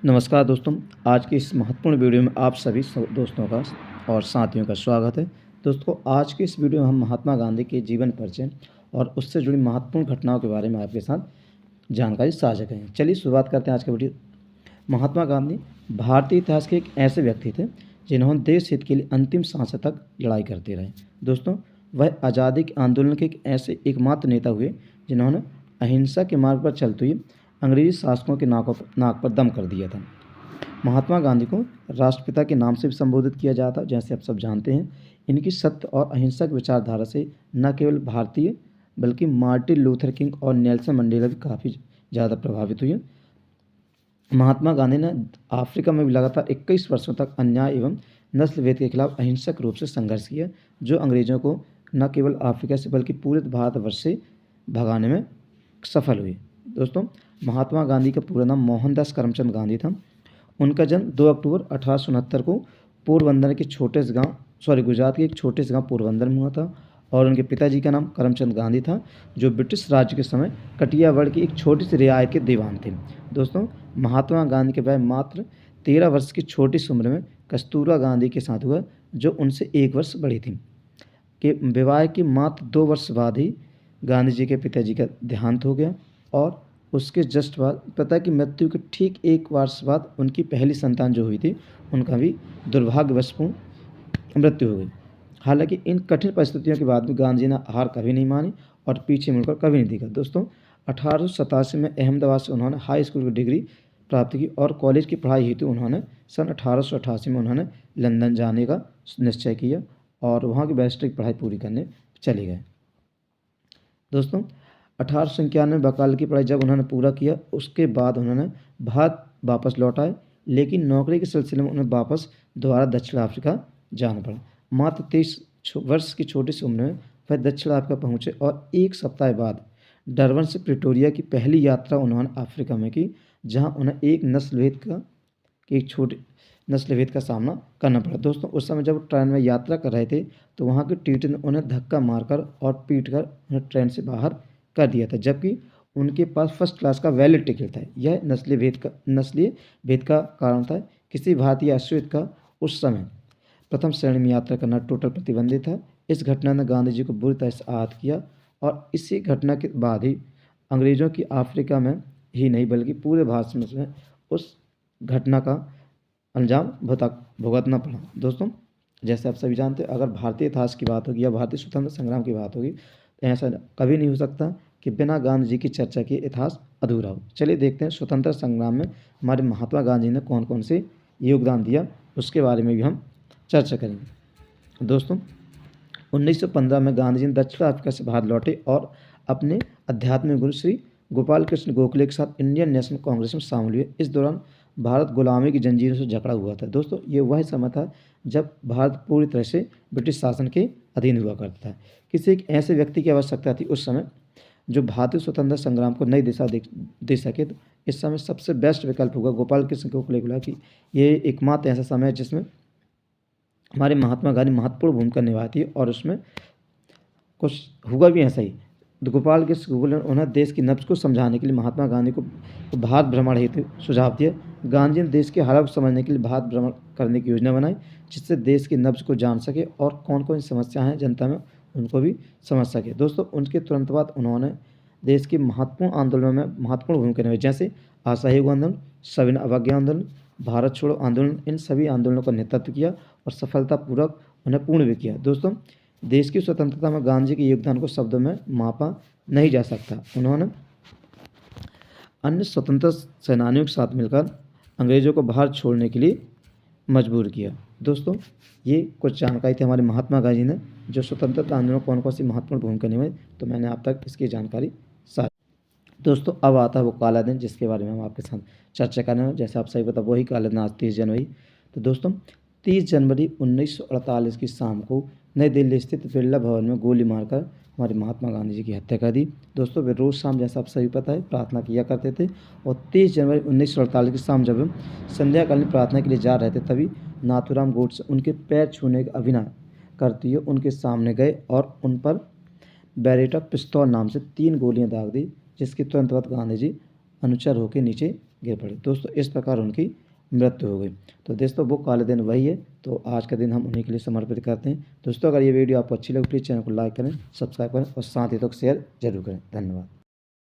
नमस्कार दोस्तों। आज की इस महत्वपूर्ण वीडियो में आप सभी दोस्तों का और साथियों का स्वागत है। दोस्तों, आज की इस वीडियो में हम महात्मा गांधी के जीवन परिचय और उससे जुड़ी महत्वपूर्ण घटनाओं के बारे में आपके साथ जानकारी साझा करेंगे। चलिए शुरुआत करते हैं आज का वीडियो। महात्मा गांधी भारतीय इतिहास के एक ऐसे व्यक्ति थे जिन्होंने देश हित के लिए अंतिम सांस तक लड़ाई करते रहे। दोस्तों, वह आज़ादी के आंदोलन के एक ऐसे एकमात्र नेता हुए जिन्होंने अहिंसा के मार्ग पर चलते हुए अंग्रेजी शासकों के नाक पर दम कर दिया था। महात्मा गांधी को राष्ट्रपिता के नाम से भी संबोधित किया जाता, जैसे आप सब जानते हैं। इनकी सत्य और अहिंसक विचारधारा से न केवल भारतीय बल्कि मार्टिन लूथर किंग और नेल्सन मंडेला भी काफ़ी ज़्यादा प्रभावित हुए। महात्मा गांधी ने अफ्रीका में भी लगातार 21 वर्षों तक अन्याय एवं नस्लभेद के खिलाफ अहिंसक रूप से संघर्ष किया, जो अंग्रेजों को न केवल अफ्रीका से बल्कि पूरे भारतवर्ष से भगाने में सफल हुए। दोस्तों, महात्मा गांधी का पूरा नाम मोहनदास करमचंद गांधी था। उनका जन्म 2 अक्टूबर 1869 को पोरबंदर के गुजरात के एक छोटे से गांव पोरबंदर में हुआ था। और उनके पिताजी का नाम करमचंद गांधी था, जो ब्रिटिश राज्य के समय कटियावाड़ की एक छोटी सी रियासत के दीवान थे। दोस्तों, महात्मा गांधी के विवाह मात्र 13 वर्ष की छोटी सी उम्र में कस्तूरबा गांधी के साथ हुआ, जो उनसे 1 वर्ष बड़ी थी। के विवाह के मात्र 2 वर्ष बाद ही गांधी जी के पिताजी का देहांत हो गया और उसके जस्ट बाद पिता की मृत्यु के ठीक 1 वर्ष बाद उनकी पहली संतान जो हुई थी, उनका भी दुर्भाग्यवशपूर्ण मृत्यु हो गई। हालांकि इन कठिन परिस्थितियों के बाद भी गांधी जी ने हार कभी नहीं मानी और पीछे मुड़कर कभी नहीं देखा। दोस्तों, 1887 में अहमदाबाद से उन्होंने हाई स्कूल की डिग्री प्राप्त की और कॉलेज की पढ़ाई हेतु उन्होंने सन 1888 में उन्होंने लंदन जाने का निश्चय किया और वहाँ की बैरिस्टर की पढ़ाई पूरी करने चले गए। दोस्तों, 1891 वकालत की पढ़ाई जब उन्होंने पूरा किया, उसके बाद उन्होंने भारत वापस लौट आए, लेकिन नौकरी के सिलसिले में उन्हें वापस दोबारा दक्षिण अफ्रीका जाना पड़ा। मात्र 23 वर्ष की छोटी सी उम्र में वह दक्षिण अफ्रीका पहुँचे और 1 सप्ताह बाद डरबन से प्रिटोरिया की पहली यात्रा उन्होंने अफ्रीका में की, जहाँ उन्हें एक छोटे नस्लभेद का सामना करना पड़ा। दोस्तों, उस समय जब ट्रेन में यात्रा कर रहे थे तो वहाँ के टीटी ने उन्हें धक्का मारकर और पीटकर उन्हें ट्रेन से बाहर कर दिया था, जबकि उनके पास फर्स्ट क्लास का वैलिड टिकट था। यह नस्लीय भेद का कारण था। किसी भारतीय आश्रित का उस समय प्रथम श्रेणी में यात्रा करना टोटल प्रतिबंधित था। इस घटना ने गांधी जी को बुरी तरह से आहत किया और इसी घटना के बाद ही अंग्रेजों की अफ्रीका में ही नहीं बल्कि पूरे भारत में उस घटना का अंजाम भुगतना पड़ा। दोस्तों, जैसे आप सभी जानते हैं, अगर भारतीय इतिहास की बात होगी या भारतीय स्वतंत्रता संग्राम की बात होगी तो ऐसा कभी नहीं हो सकता कि बिना गांधी जी की चर्चा के इतिहास अधूरा हो। चलिए देखते हैं स्वतंत्रता संग्राम में हमारे महात्मा गांधी ने कौन कौन से योगदान दिया, उसके बारे में भी हम चर्चा करेंगे। दोस्तों, 1915 में गांधी जी दक्षिण अफ्रीका से भारत लौटे और अपने आध्यात्मिक गुरु श्री गोपाल कृष्ण गोखले के साथ इंडियन नेशनल कांग्रेस में शामिल हुए। इस दौरान भारत गुलामी की जंजीरों से जकड़ा हुआ था। दोस्तों, ये वह समय था जब भारत पूरी तरह से ब्रिटिश शासन के अधीन हुआ करता था। किसी एक ऐसे व्यक्ति की आवश्यकता थी उस समय जो भारतीय स्वतंत्रता संग्राम को नई दिशा दे सके। तो इस समय सबसे बेस्ट विकल्प होगा गोपाल कृष्ण गोखले को, कि ये एकमात्र ऐसा समय है जिसमें हमारे महात्मा गांधी महत्वपूर्ण भूमिका निभाती है और उसमें कुछ हुआ भी ऐसा ही। तो गोपाल कृष्ण गोखले ने उन्हें देश की नब्ज को समझाने के लिए महात्मा गांधी को भारत भ्रमण हेतु सुझाव दिया। गांधी ने देश के हालात को समझने के लिए भारत भ्रमण करने की योजना बनाई, जिससे देश की नब्ज को जान सके और कौन कौन सी समस्याएं हैं जनता में उनको भी समझ सके। दोस्तों, उनके तुरंत बाद उन्होंने देश के महत्वपूर्ण आंदोलनों में महत्वपूर्ण भूमिका निभाई, जैसे असहयोग आंदोलन, सविनय अवज्ञा आंदोलन, भारत छोड़ो आंदोलन। इन सभी आंदोलनों का नेतृत्व किया और सफलतापूर्वक उन्हें पूर्ण भी किया। दोस्तों, देश की स्वतंत्रता में गांधी जी के योगदान को शब्दों में मापा नहीं जा सकता। उन्होंने अन्य स्वतंत्रता सेनानियों के साथ मिलकर अंग्रेजों को भारत छोड़ने के लिए मजबूर किया। दोस्तों, ये कुछ जानकारी थी हमारे महात्मा गांधी ने जो स्वतंत्रता आंदोलन कौन कौन सी महत्वपूर्ण भूमिका निभाई, तो मैंने आप तक इसकी जानकारी साझा। दोस्तों, अब आता है वो काला दिन जिसके बारे में हम आपके साथ चर्चा करने हैं। जैसे आप सही पता, वही काला दिन आज 30 जनवरी। तो दोस्तों, 30 जनवरी 1948 की शाम को नई दिल्ली स्थित बिरला भवन में गोली मारकर हमारे महात्मा गांधी जी की हत्या कर दी। दोस्तों, वे रोज़ शाम, जैसा आप सभी पता है, प्रार्थना किया करते थे और 30 जनवरी 1948 की शाम जब संध्याकालीन प्रार्थना के लिए जा रहे थे, तभी नाथूराम गोडसे उनके पैर छूने का अभिनय करते हुए उनके सामने गए और उन पर बेरेटा पिस्तौल नाम से 3 गोलियां दाग दी, जिसके तुरंत बाद गांधी जी अनुचर होकर नीचे गिर पड़े। दोस्तों इस प्रकार उनकी मृत्यु हो गई। तो दोस्तों वो काले दिन वही है, तो आज का दिन हम उन्हीं के लिए समर्पित करते हैं। दोस्तों अगर ये वीडियो आपको अच्छी लगे प्लीज़ चैनल को लाइक करें, सब्सक्राइब करें और साथ ही तो शेयर जरूर करें। धन्यवाद।